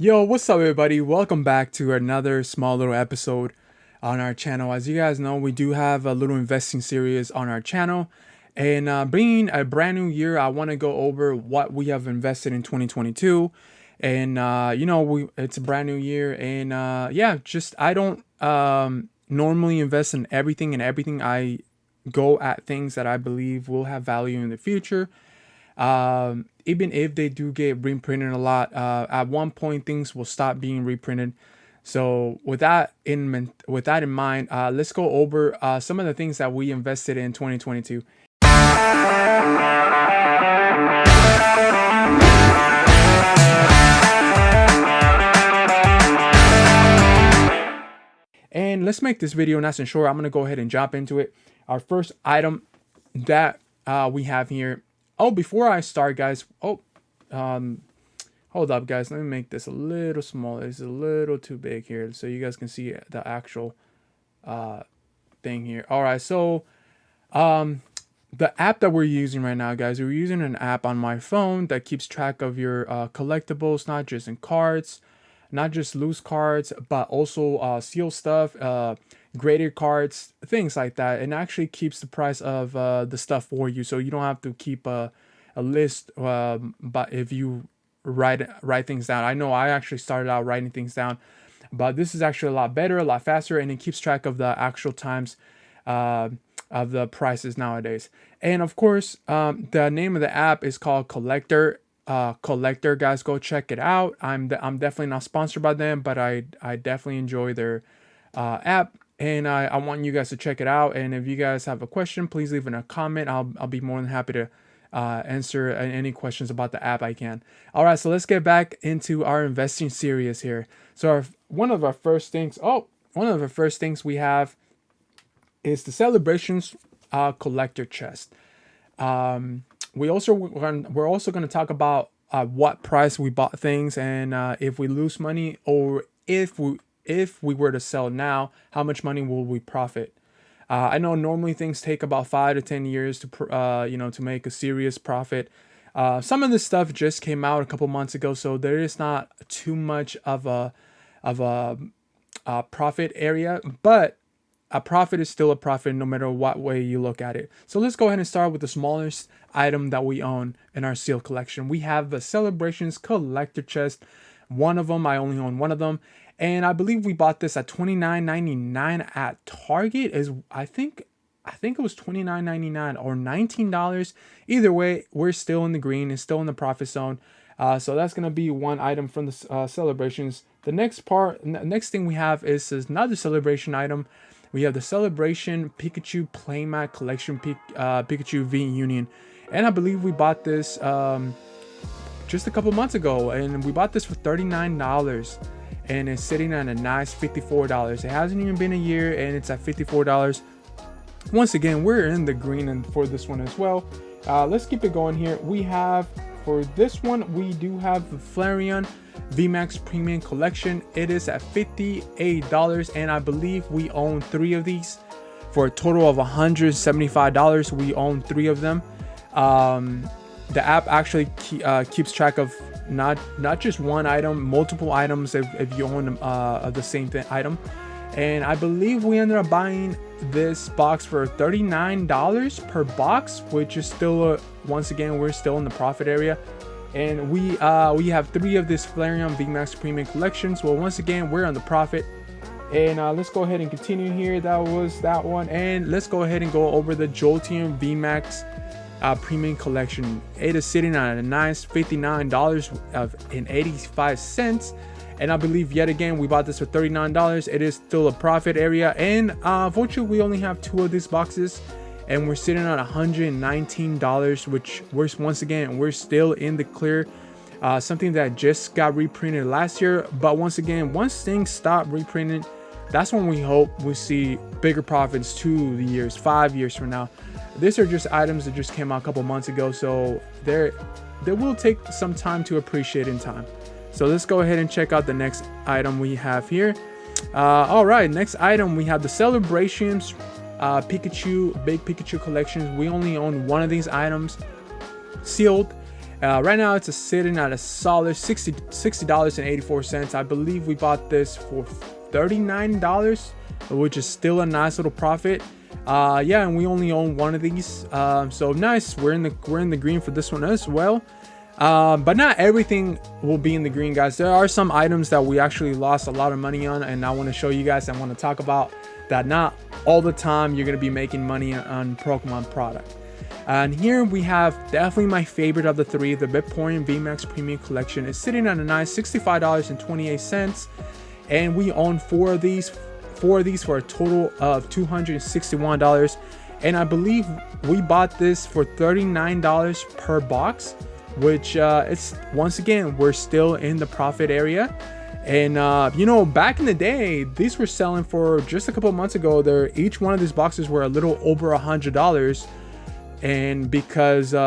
Yo, what's up, everybody? Welcome back to another small little episode on our channel. As you guys know, we do have a little investing series on our channel. And being a brand new year, I want to go over what we have invested in 2022. And, it's a brand new year. And yeah, just I don't normally invest in everything and everything. I go at things that I believe will have value in the future. Even if they do get reprinted a lot, at one point things will stop being reprinted. So with that in mind, let's go over some of the things that we invested in 2022. And let's make this video nice and short. I'm gonna go ahead and jump into it. Our first item that we have here. Oh, before I start, guys. Hold up, guys. Let me make this a little smaller. It's a little too big here, so you guys can see the actual thing here. All right, so the app that we're using right now, guys, we're using an app on my phone that keeps track of your collectibles, not just in cards, not just loose cards, but also seal stuff, graded cards, things like that. And actually keeps the price of the stuff for you, so you don't have to keep a list. But if you write things down, I know I actually started out writing things down, but this is actually a lot better, a lot faster, and it keeps track of the actual times of the prices nowadays. And of course, the name of the app is called Collector. Collector, guys, go check it out. I'm definitely not sponsored by them, but I definitely enjoy their app, and I want you guys to check it out. And if you guys have a question, please leave in a comment. I'll be more than happy to answer any questions about the app I can. All right, so let's get back into our investing series here. So one of the first things we have is the Celebrations collector chest. We're also going to talk about what price we bought things, and if we lose money, or if we were to sell now, how much money will we profit? I know normally things take about 5 to 10 years to to make a serious profit. Some of this stuff just came out a couple months ago, so there is not too much of a profit area, but a profit is still a profit no matter what way you look at it. So let's go ahead and start with the smallest item that we own in our seal collection. We have the Celebrations collector chest. One of them, I only own one of them, and I believe we bought this at $29.99 at Target. I think it was $29.99 or $19. Either way, we're still in the green. It's still in the profit zone. So that's gonna be one item from the Celebrations. The next thing we have is another celebration item. We have the Celebration Pikachu Playmat Collection Pikachu V Union, and I believe we bought this just a couple months ago, and we bought this for $39, and it's sitting at a nice $54. It hasn't even been a year, and it's at $54. Once again, we're in the green and for this one as well. Let's keep it going here. We have, for this one, we do have the Flareon VMAX Premium Collection. It is at $58, and I believe we own 3 of these for a total of $175. We own 3 of them. The app actually keeps track of not just one item, multiple items if you own the same item. And I believe we ended up buying this box for $39 per box, which is still once again, we're still in the profit area. And we have 3 of this Flareon VMAX Premium Collections. Well, once again, we're on the profit. And let's go ahead and continue here. That was that one. And let's go ahead and go over the Jolteon VMAX Premium Collection. It is sitting at a nice $59.85. And I believe yet again we bought this for $39. It is still a profit area. And unfortunately, we only have 2 of these boxes, and we're sitting at $119, which we're still in the clear. Something that just got reprinted last year, but once again, once things stop reprinting, that's when we hope we see bigger profits 2 years, 5 years from now. These are just items that just came out a couple months ago, so they will take some time to appreciate in time. So let's go ahead and check out the next item we have here. All right, next item we have the Celebrations Big Pikachu collections. We only own one of these items sealed, Right now it's sitting at a solid $60.84. I believe we bought this for $39, which is still a nice little profit. Yeah, and we only own one of these, so nice. We're in the green for this one as well. But not everything will be in the green, guys. There are some items that we actually lost a lot of money on, and I want to show you guys. I want to talk about that. Not all the time you're going to be making money on Pokemon product. And here we have definitely my favorite of the three, the Vaporeon VMAX Premium Collection. Is sitting at a nice $65.28, and we own four of these for a total of $261. And I believe we bought this for $39 per box, which it's, once again, we're still in the profit area. And you know, back in the day, these were selling for, just a couple of months ago, each one of these boxes were a little over $100. And because we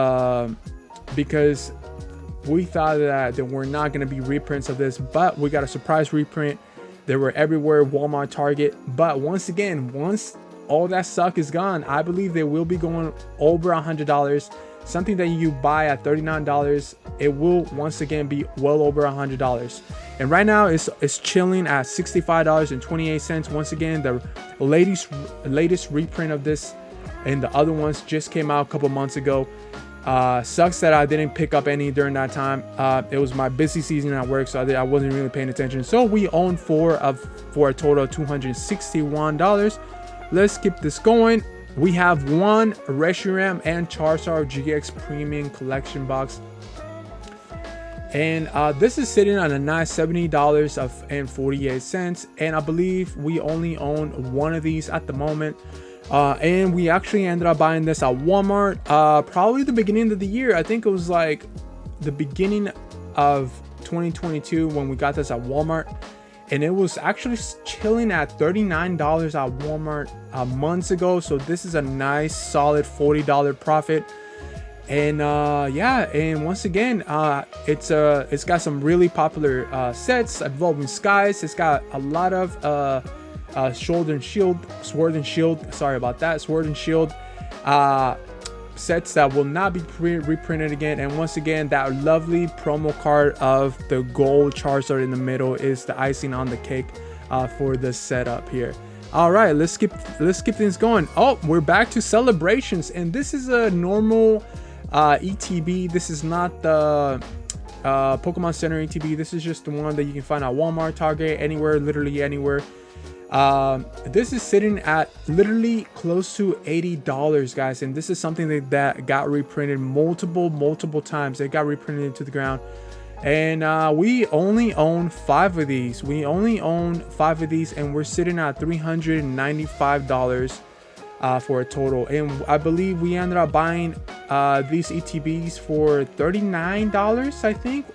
thought that there were not going to be reprints of this, but we got a surprise reprint. They were everywhere, Walmart, Target. But once again, once all that suck is gone, I believe they will be going over $100. Something that you buy at $39, it will once again be well over $100. And right now it's chilling at $65.28. Once again, the latest reprint of this and the other ones just came out a couple months ago. Sucks that I didn't pick up any during that time. It was my busy season at work, so I wasn't really paying attention. So we own for a total of $261. Let's keep this going. We have one Reshiram and Charizard GX Premium Collection box, and this is sitting on a nice $70.48. And I believe we only own one of these at the moment. And we actually ended up buying this at Walmart, probably the beginning of the year. I think it was like the beginning of 2022 when we got this at Walmart, and it was actually chilling at $39 at Walmart months ago. So this is a nice solid $40 profit. And yeah, and once again, it's got some really popular sets, Evolving Skies. It's got a lot of Sword and Shield, sorry about that, Sword and Shield sets that will not be reprinted again. And once again, that lovely promo card of the gold Charizard in the middle is the icing on the cake for this setup here. All right, let's keep things going. Oh, we're back to celebrations, and this is a normal ETB. This is not the Pokemon Center ETB. This is just the one that you can find at Walmart, Target, anywhere, literally anywhere. This is sitting at literally close to $80, guys, and this is something that got reprinted multiple times. It got reprinted into the ground, and we only own 5 of these. And we're sitting at $395 for a total. And I believe we ended up buying these ETBs for $39, I think,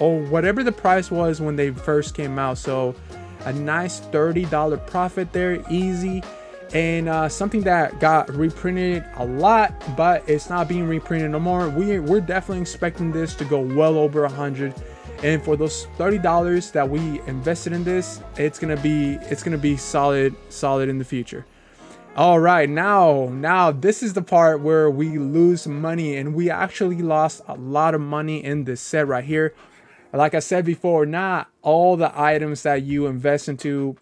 or whatever the price was when they first came out. So a nice $30 profit there, easy. And something that got reprinted a lot, but it's not being reprinted no more. We're definitely expecting this to go well over $100. And for those $30 that we invested in this, it's gonna be solid in the future. All right, now this is the part where we lose money, and we actually lost a lot of money in this set right here. Like I said before, not all the items that you invest into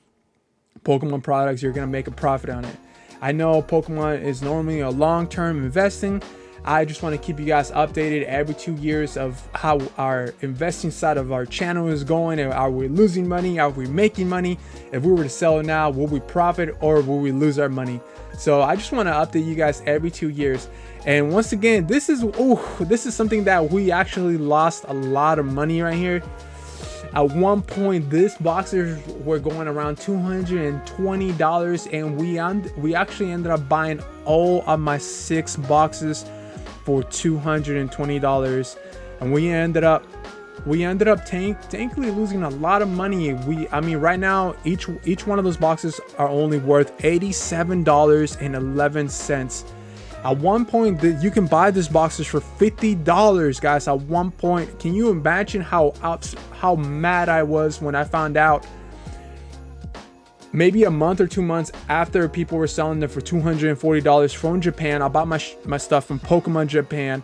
Pokemon products, you're going to make a profit on it. I know Pokemon is normally a long-term investing. I just want to keep you guys updated every 2 years of how our investing side of our channel is going. And are we losing money? Are we making money? If we were to sell it now, will we profit or will we lose our money? So I just want to update you guys every 2 years. And once again, this is something that we actually lost a lot of money right here. At one point, these boxes were going around $220, and we actually ended up buying all of my 6 boxes for $220, and we ended up technically losing a lot of money. I mean, right now, each one of those boxes are only worth $87.11. At one point, you can buy these boxes for $50, guys. At one point, can you imagine how mad I was when I found out? Maybe a month or 2 months after people were selling them for $240 from Japan. I bought my stuff from Pokemon Japan.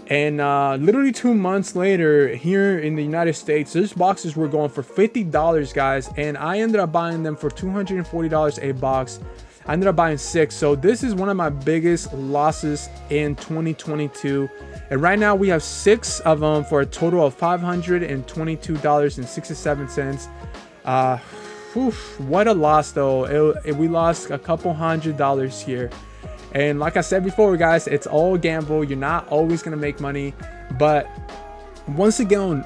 And literally 2 months later, here in the United States, those boxes were going for $50, guys. And I ended up buying them for $240 a box. I ended up buying 6. So this is one of my biggest losses in 2022. And right now we have 6 of them for a total of $522.67. What a loss, though. We lost a couple $100 here. And like I said before, guys, it's all gamble. You're not always gonna make money. But once again,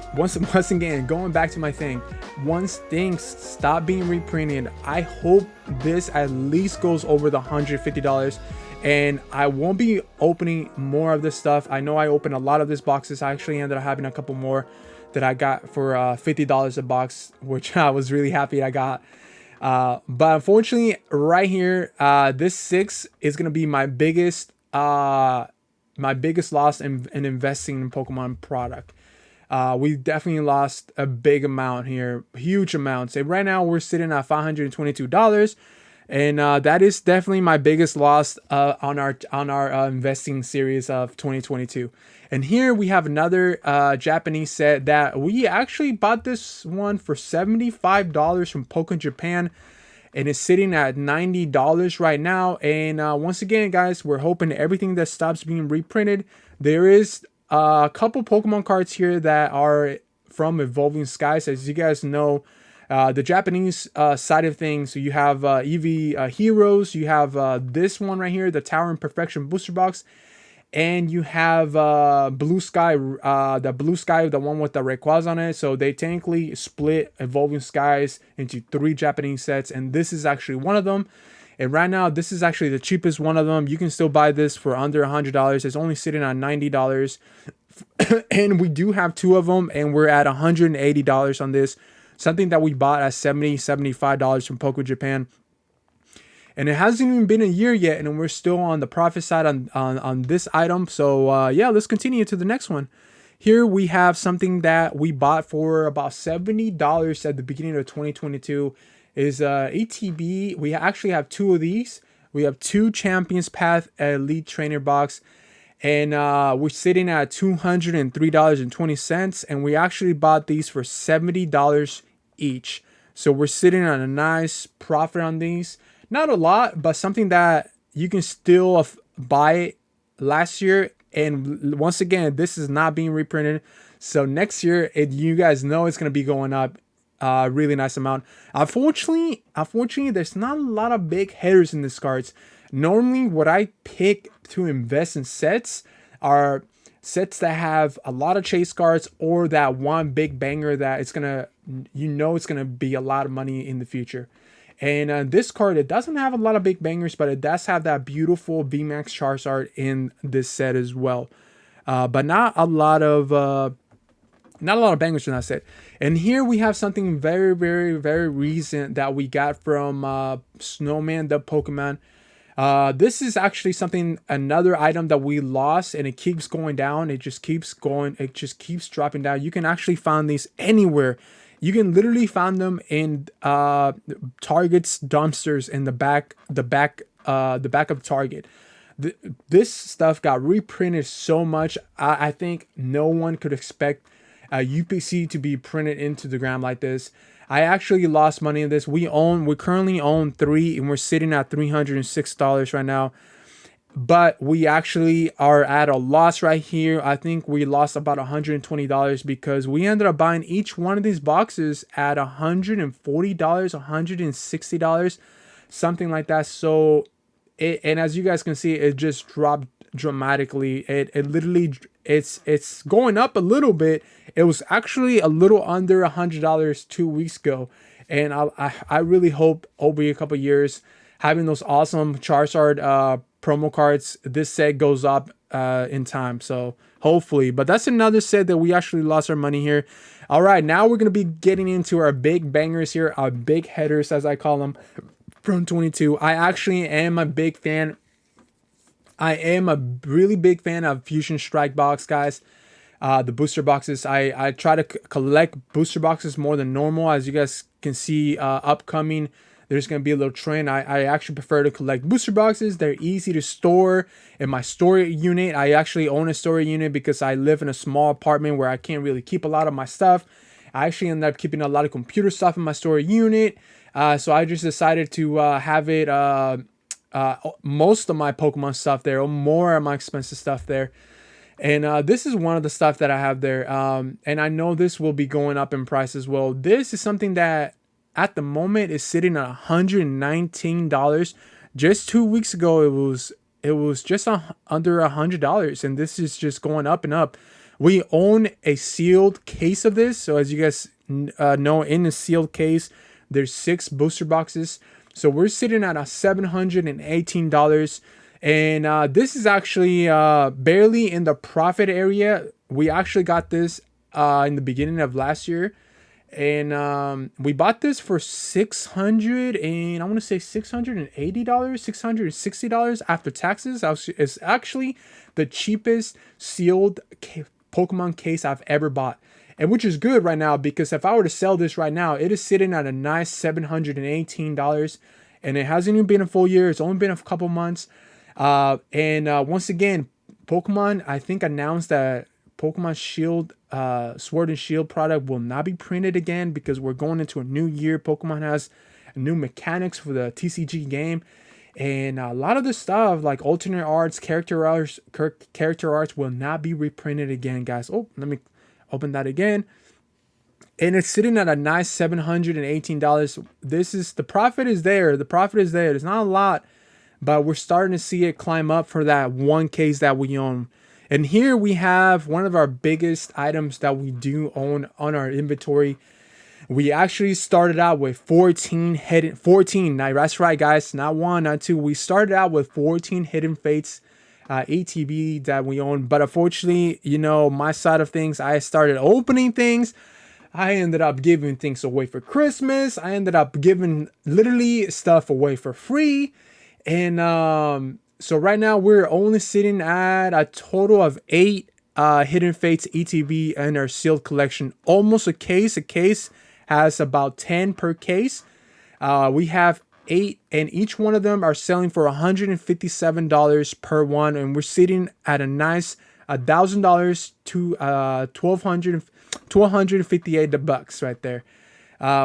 going back to my thing, once things stop being reprinted, I hope this at least goes over the $150. And I won't be opening more of this stuff. I know I opened a lot of these boxes. I actually ended up having a couple more that I got for $50 a box, which I was really happy I got. But unfortunately, right here, this 6 is gonna be my biggest loss in investing in Pokemon product. We definitely lost a big amount here, huge amounts. And right now we're sitting at $522, and that is definitely my biggest loss on our investing series of 2022. And here we have another Japanese set that we actually bought this one for $75 from Pokken Japan, and it's sitting at $90 right now. And once again, guys, we're hoping everything that stops being reprinted. There is a couple Pokemon cards here that are from Evolving Skies. As you guys know, the Japanese side of things, so you have EV Heroes, you have this one right here, the Tower and Perfection booster box, and you have Blue Sky, the one with the Rayquaza on it. So they technically split Evolving Skies into 3 Japanese sets, and this is actually one of them. And right now, this is actually the cheapest one of them. You can still buy this for under $100. It's only sitting on $90. And we do have 2 of them, and we're at $180 on this. Something that we bought at $75 from Pokken Japan. And it hasn't even been a year yet, and we're still on the profit side on this item. So yeah, let's continue to the next one. Here we have something that we bought for about $70 at the beginning of 2022. Is ATB. We actually have 2 of these. We have 2 Champions Path Elite Trainer box, and we're sitting at $203.20, and we actually bought these for $70 each. So we're sitting on a nice profit on these. Not a lot, but something that you can still buy last year. And once again, this is not being reprinted. So next year, you guys know it's going to be going up really nice amount. Unfortunately, there's not a lot of big hitters in these cards. Normally, what I pick to invest in sets are sets that have a lot of chase cards, or that one big banger that it's gonna be a lot of money in the future. And this card, it doesn't have a lot of big bangers, but it does have that beautiful VMAX Charizard in this set as well. But not a lot of bangers in that set. And here we have something very, very, very recent that we got from Snowman the Pokemon. This is actually another item that we lost, and it keeps going down. It just keeps going. It just keeps dropping down. You can actually find these anywhere. You can literally find them in Target's dumpsters in the back of Target. This stuff got reprinted so much. I think no one could expect UPC to be printed into the ground like this. I actually lost money in this. We currently own 3, and we're sitting at $306 right now. But we actually are at a loss right here. I think we lost about $120 because we ended up buying each one of these boxes at $140, $160, something like that. So, and as you guys can see, it just dropped dramatically. It's going up a little bit. It was actually a little under $100 2 weeks ago, and I really hope over a couple years, having those awesome Charizard promo cards, this set goes up in time. So hopefully, but that's another set that we actually lost our money here. All right, now we're gonna be getting into our big bangers here, our big headers as I call them from 22. I actually am a big fan. I am a really big fan of Fusion Strike box, guys. The booster boxes. I try to collect booster boxes more than normal, as you guys can see upcoming. there's going to be a little trend. I actually prefer to collect booster boxes. They're easy to store in my storage unit. I actually own a storage unit because I live in a small apartment where I can't really keep a lot of my stuff. I actually ended up keeping a lot of computer stuff in my storage unit. So I just decided to have it, most of my Pokemon stuff there, or more of my expensive stuff there. And this is one of the stuff that I have there. And I know this will be going up in price as well. This is something that at the moment is sitting at $119. Just 2 weeks ago, it was just under $100, and this is just going up and up. We own a sealed case of this. So as you guys know, in the sealed case, there's 6 booster boxes. So we're sitting at $718. And this is actually barely in the profit area. We actually got this in the beginning of last year. And we bought this for $680, $660 after taxes. It's actually the cheapest sealed Pokemon case I've ever bought. And which is good right now, because if I were to sell this right now, it is sitting at a nice $718. And it hasn't even been a full year. It's only been a couple months. Once again, Pokemon, I think, announced that Pokemon Shield, Sword and Shield product will not be printed again because we're going into a new year. Pokemon has new mechanics for the TCG game. And a lot of the stuff like alternate arts, character arts will not be reprinted again, guys. Oh, let me open that again. And it's sitting at a nice $718. The profit is there. The profit is there. It's not a lot, but we're starting to see it climb up for that one case that we own. And here we have one of our biggest items that we do own on our inventory. We actually started out with 14. Now, that's right, guys. Not 1, not 2. We started out with 14 Hidden Fates ATB that we own. But unfortunately, my side of things, I started opening things. I ended up giving things away for Christmas. I ended up giving literally stuff away for free. And so right now we're only sitting at a total of 8 Hidden Fates ETB in our sealed collection. Almost a case. A case has about 10 per case. We have 8, and each one of them are selling for $157 per one. And we're sitting at a nice $1,000 to $1,258 right there.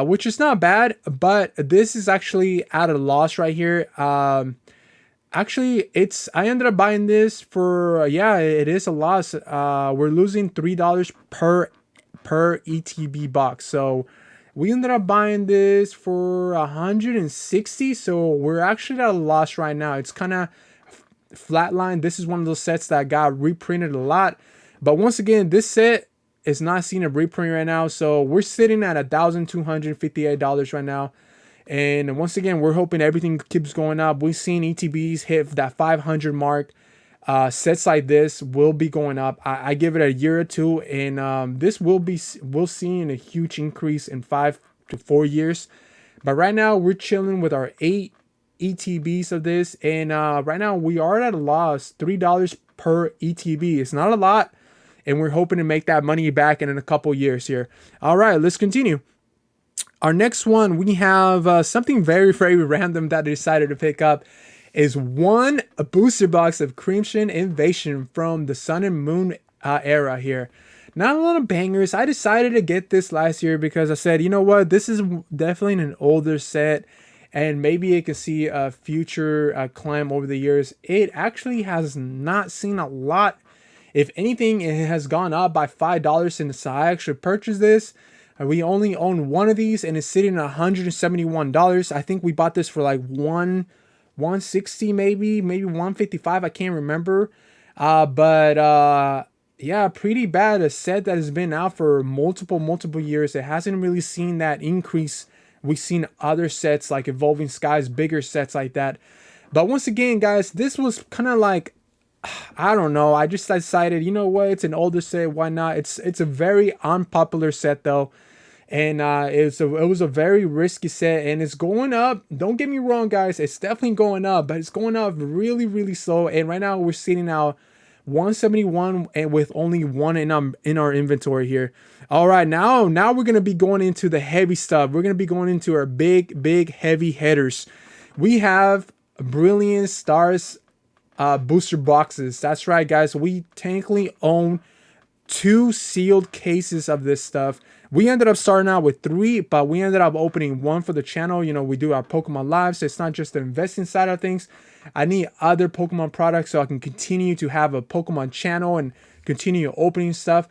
Which is not bad, but this is actually at a loss right here. Actually, I ended up buying this for, it is a loss. We're losing $3 per ETB box. So we ended up buying this for $160. So we're actually at a loss right now. It's kind of flatline. This is one of those sets that got reprinted a lot. But once again, this set is not seeing a reprint right now. So we're sitting at $1,258 right now. And once again, we're hoping everything keeps going up. We've seen ETBs hit that 500 mark. Sets like this will be going up. I give it a year or two, and we'll see a huge increase in 5 to 4 years. But right now, we're chilling with our 8 ETBs of this. And right now, we are at a loss, $3 per ETB. It's not a lot. And we're hoping to make that money back in a couple years here. All right, let's continue. Our next one, we have something very, very random that I decided to pick up. Is a booster box of Crimson Invasion from the Sun and Moon era here. Not a lot of bangers. I decided to get this last year because I said, you know what, this is definitely an older set, and maybe it can see a future climb over the years. It actually has not seen a lot. If anything, it has gone up by $5 since I actually purchased this. We only own one of these, and it's sitting at $171. I think we bought this for like $160, maybe $155. I can't remember. But pretty bad. A set that has been out for multiple years. It hasn't really seen that increase. We've seen other sets like Evolving Skies, bigger sets like that. But once again, guys, this was kind of like, I don't know. I just decided, you know what? It's an older set. Why not? It's a very unpopular set though. And it was a very risky set, and it's going up. Don't get me wrong, guys. It's definitely going up, but it's going up really, really slow. And right now we're sitting out 171, and with only one in our inventory here. All right, now we're gonna be going into the heavy stuff. We're gonna be going into our big heavy headers. We have Brilliant Stars booster boxes. That's right, guys. We technically own 2 sealed cases of this stuff. We ended up starting out with 3, but we ended up opening 1 for the channel. You know, we do our Pokemon Live, so it's not just the investing side of things. I need other Pokemon products so I can continue to have a Pokemon channel and continue opening stuff.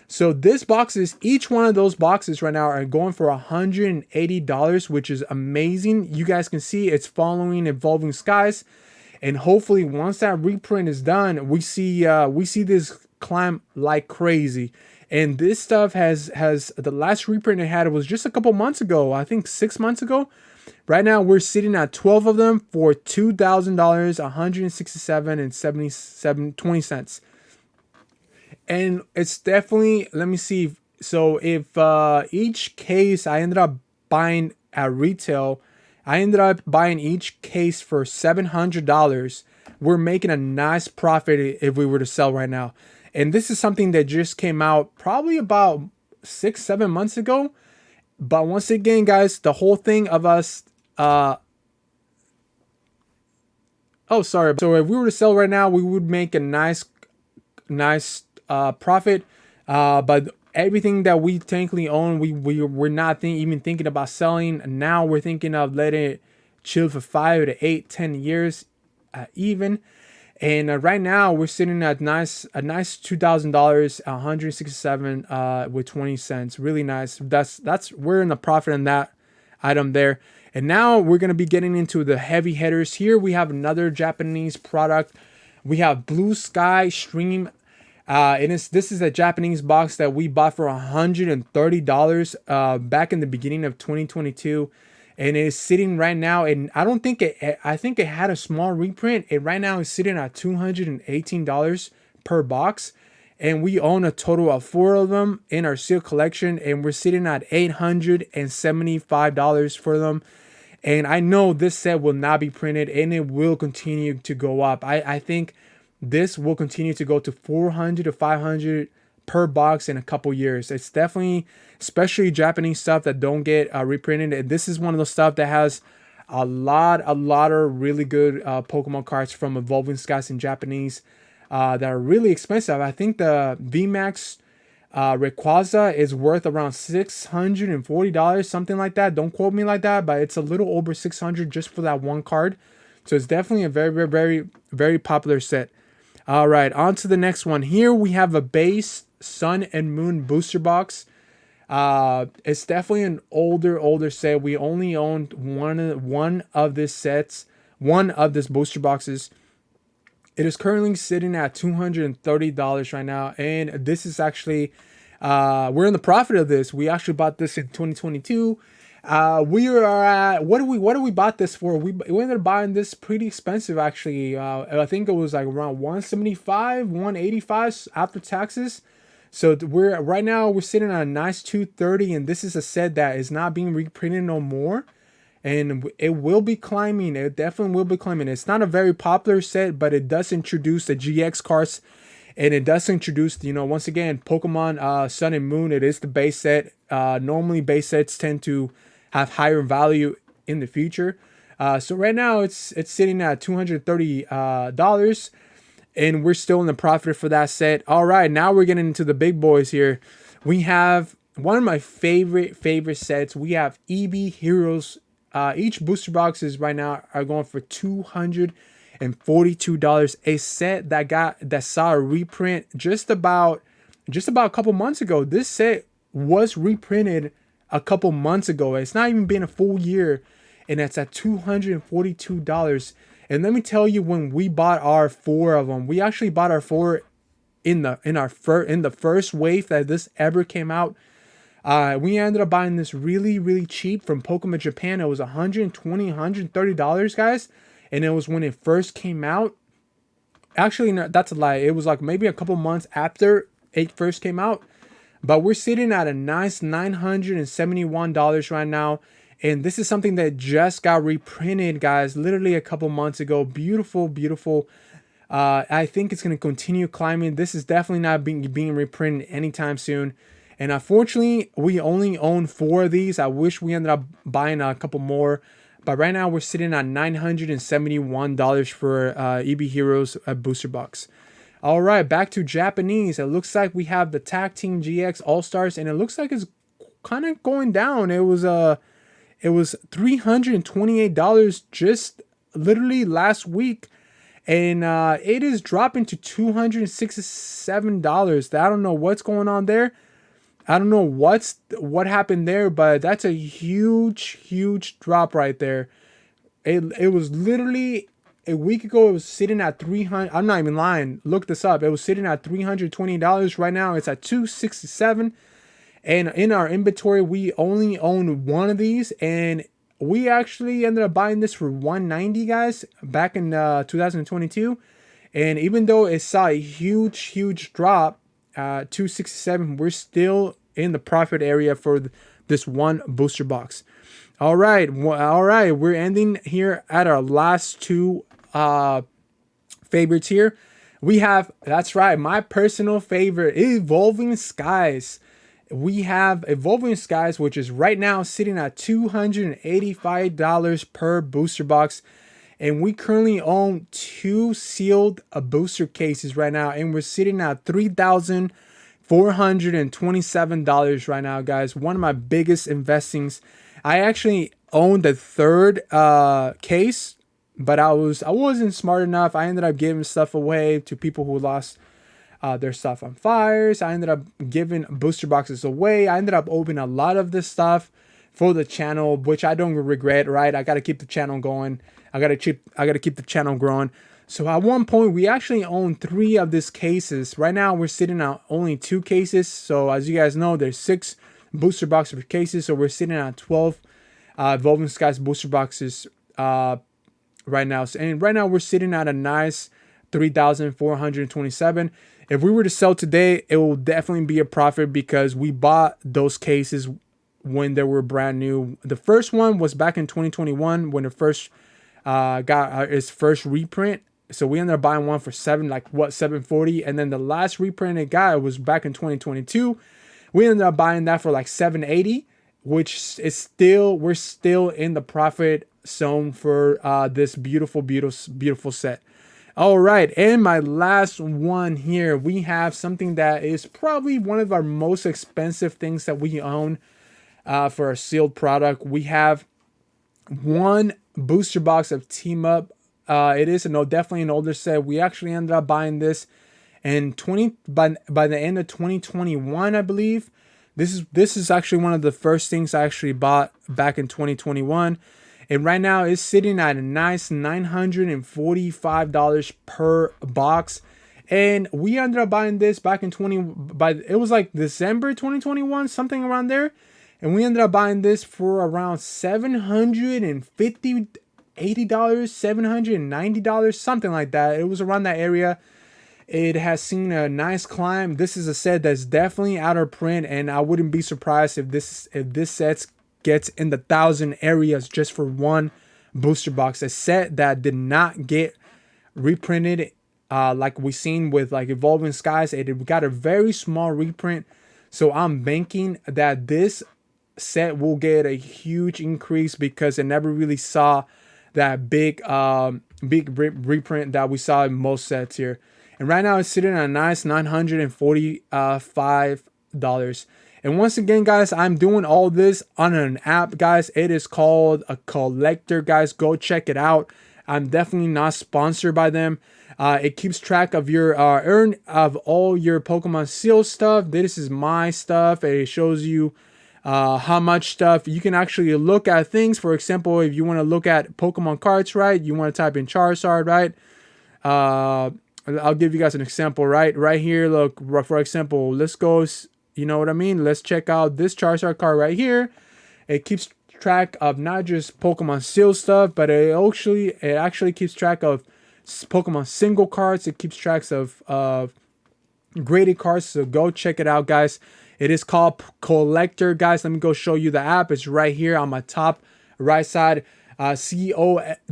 So this boxes, each one of those boxes right now are going for $180, which is amazing. You guys can see it's following Evolving Skies. And hopefully once that reprint is done, we see this climb like crazy. And this stuff has the last reprint it had was just a couple months ago. I think 6 months ago. Right now we're sitting at 12 of them for $2,000, $167.20. And it's definitely, let me see. So if each case I ended up buying at retail, I ended up buying each case for $700. We're making a nice profit if we were to sell right now. And this is something that just came out probably about 6-7 months ago. But once again, guys, the whole thing of us, oh, sorry. So if we were to sell right now, we would make a nice profit. But everything that we technically own, we're not even thinking about selling. Now we're thinking of letting it chill for 5 to 8, 10 years, even. And right now we're sitting at a nice $2,000, $167 with 20 cents. Really nice. That's we're in the profit on that item there. And now we're gonna be getting into the heavy hitters. Here we have another Japanese product. We have Blue Sky Stream. This is a Japanese box that we bought for $130 back in the beginning of 2022, and it is sitting right now. And I think it had a small reprint. It right now is sitting at $218 per box, and we own a total of 4 of them in our seal collection, and we're sitting at $875 for them. And I know this set will not be printed, and it will continue to go up. I think this will continue to go to 400 to 500 per box in a couple years. It's definitely, especially Japanese stuff that don't get reprinted. And this is one of those stuff that has a lot of really good Pokemon cards from Evolving Skies in Japanese that are really expensive. I think the VMAX Rayquaza is worth around $640, something like that. Don't quote me like that, but it's a little over 600 just for that one card. So it's definitely a very popular set. All right, on to the next one. Here we have a base Sun and Moon booster box. It's definitely an older set. We only owned one of this booster boxes. It is currently sitting at $230 right now, and this is actually we're in the profit of this. We actually bought this in 2022. We are at what do we bought this for? We ended up buying this pretty expensive actually. I think it was like around 175, 185 after taxes. So we're sitting at a nice 230, and this is a set that is not being reprinted no more, and it will be climbing. It definitely will be climbing. It's not a very popular set, but it does introduce the GX cards, and it does introduce, once again, Pokemon Sun and Moon. It is the base set. Normally base sets tend to have higher value in the future. So right now it's sitting at $230, and we're still in the profit for that set. All right, now we're getting into the big boys here. We have one of my favorite sets. We have EV Heroes. Each booster boxes right now are going for $242. A set that saw a reprint just about a couple months ago. This set was reprinted a couple months ago. It's not even been a full year, and it's at $242. And let me tell you, when we bought our 4 of them, we actually bought our 4 in the first wave that this ever came out. We ended up buying this really cheap from Pokemon Japan. It was $120, $130, guys, and it was when it first came out. Actually, no, that's a lie. It was like maybe a couple months after it first came out. But we're sitting at a nice $971 right now. And this is something that just got reprinted, guys, literally a couple months ago. Beautiful I think it's going to continue climbing. This is definitely not being reprinted anytime soon. And unfortunately, we only own 4 of these. I wish we ended up buying a couple more. But right now, we're sitting at $971 for EB Heroes booster box. All right, back to Japanese. It looks like we have the Tag Team GX All Stars, and it looks like it's kind of going down. It was $328 just literally last week, and it is dropping to $267. I don't know what's going on there. I don't know what happened there, but that's a huge drop right there. It was literally a week ago. It was sitting at 300. I'm not even lying. Look this up. It was sitting at $320. Right now it's at $267. And in our inventory, we only own 1 of these, and we actually ended up buying this for $190, guys, back in 2022. And even though it saw a huge drop, $267, we're still in the profit area for this one booster box. All right, we're ending here at our last 2 favorites here. We have, that's right, my personal favorite, Evolving Skies. We have Evolving Skies, which is right now sitting at $285 per booster box. And we currently own 2 sealed booster cases right now. And we're sitting at $3,427 right now, guys. One of my biggest investings. I actually owned the 3rd case, but I wasn't smart enough. I ended up giving stuff away to people who lost their stuff on fires. I ended up giving booster boxes away. I ended up opening a lot of this stuff for the channel, which I don't regret, right? I got to keep the channel going. I got to keep the channel growing. So at one point, we actually owned 3 of these cases. Right now, we're sitting at only 2 cases. So as you guys know, there's 6 booster boxes per cases. So we're sitting at 12 Evolving Skies booster boxes right now. And right now, we're sitting at a nice 3,427. If we were to sell today, it will definitely be a profit because we bought those cases when they were brand new. The first one was back in 2021 when it first got its first reprint. So we ended up buying one for $740, and then the last reprint it got was back in 2022. We ended up buying that for like $780, which is we're still in the profit zone for this beautiful set. All right, and my last one here, we have something that is probably one of our most expensive things that we own for a sealed product. We have 1 booster box of Team Up. It is definitely an older set. We actually ended up buying this in by the end of 2021, I believe. This is actually one of the first things I actually bought back in 2021. And right now it's sitting at a nice $945 per box. And we ended up buying this back in it was like December 2021, something around there. And we ended up buying this for around $780, $790, something like that. It was around that area. It has seen a nice climb. This is a set that's definitely out of print, and I wouldn't be surprised if this set gets in the 1,000 areas just for 1 booster box. A set that did not get reprinted like we seen with like Evolving Skies. It got a very small reprint, so I'm banking that this set will get a huge increase because it never really saw that big reprint that we saw in most sets here. And right now it's sitting at a nice $945. And once again, guys, I'm doing all this on an app, guys. It is called a Collector, guys. Go check it out. I'm definitely not sponsored by them. It keeps track of your of all your Pokemon Seal stuff. This is my stuff. It shows you how much stuff you can actually look at things. For example, if you want to look at Pokemon cards, right? You want to type in Charizard, right? I'll give you guys an example, right here. Look, for example, let's go. You know what I mean? Let's check out this Charizard card right here. It keeps track of not just Pokemon Seal stuff, but it actually keeps track of Pokemon single cards. It keeps tracks of graded cards. So go check it out, guys. It is called Collector, guys. Let me go show you the app. It's right here on my top right side. COLLECTR,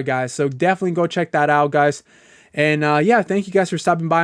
guys. So definitely go check that out, guys. And yeah, thank you guys for stopping by